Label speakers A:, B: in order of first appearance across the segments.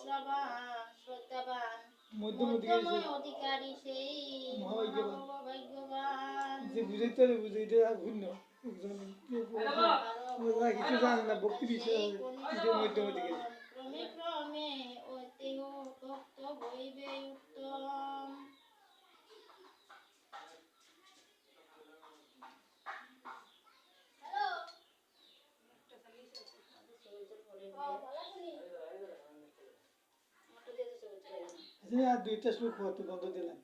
A: শ্রবান শ্রদ্ধাবান
B: মধ্যমতি
A: মধ্যময় অধিকারী সেই মহাভাগ্যবান
B: যে বুঝাইতে বুঝাইতে আর ভিন্ন একজন কিছু জানে না ভক্তি বিষয় মধ্যমতি গেছে
A: ক্রমে ক্রমে অতিহ ভক্ত হইবে উত্তম
B: আর দুইটা শ্লোক হতো বন্ধ দিলাম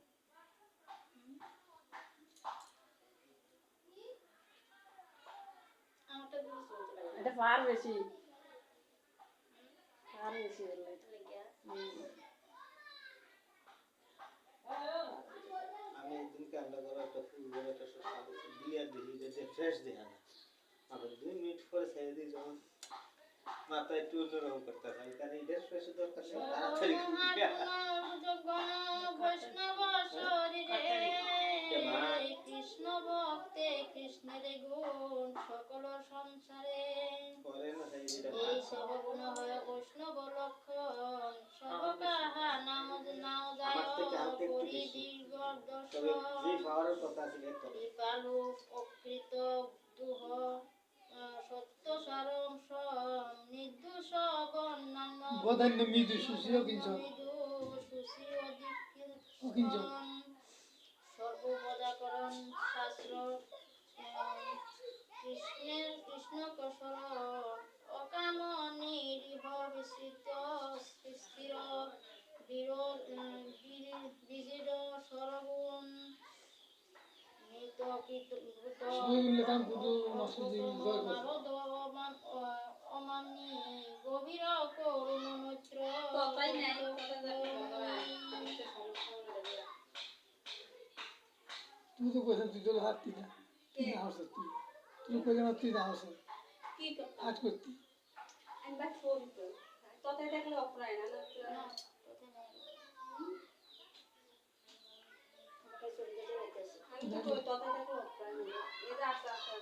C: এটা ফার বেশি বললে
D: আমি একদিনকে আমরা ধরো একটা ফুল ধরে একটা শসা দিয়ে দিই যে ফ্রেশ দেখা না আবার 2 মিনিট পরে ছেড়ে দিই যখন মাথা একটু অন্যরকম করতে হয় কারণ এটার ফ্রেশ দরকার নেই তাড়াতাড়ি
A: বৈষ্ণব শরীরে কৃষ্ণ ভক্তে কৃষ্ণের গুণ সকল সংসারে এই সব গুণ হয় বৈষ্ণব লক্ষণ সব কাহা নাও যায় করি দীর্ঘ দর্শন কৃপালু অকৃত দুহ সত্য সারংশ নির্দোষ বর্ণান্য
B: বদান্য মৃদু সুশীল কিঞ্চন
A: সর্বপদাকরণ শাস্ত্র কৃষ্ণ কসরণ অকাম নিরীহ বিস্তৃত স্থির বিজির সরগুণ অমানি গভীর করুণ মৈত্র
B: তুই তো কইছিস তুই তো হাঁটতি না তুই না হাসছ তুই কইলে না তুই না হাসছ
C: কি করতে
B: হাট করতি
C: আমি বাট ফোন তো তোতে দেখলে অপরায় না আমি তো তোতে দেখলে অপরায় না এই যে আস্তে আস্তে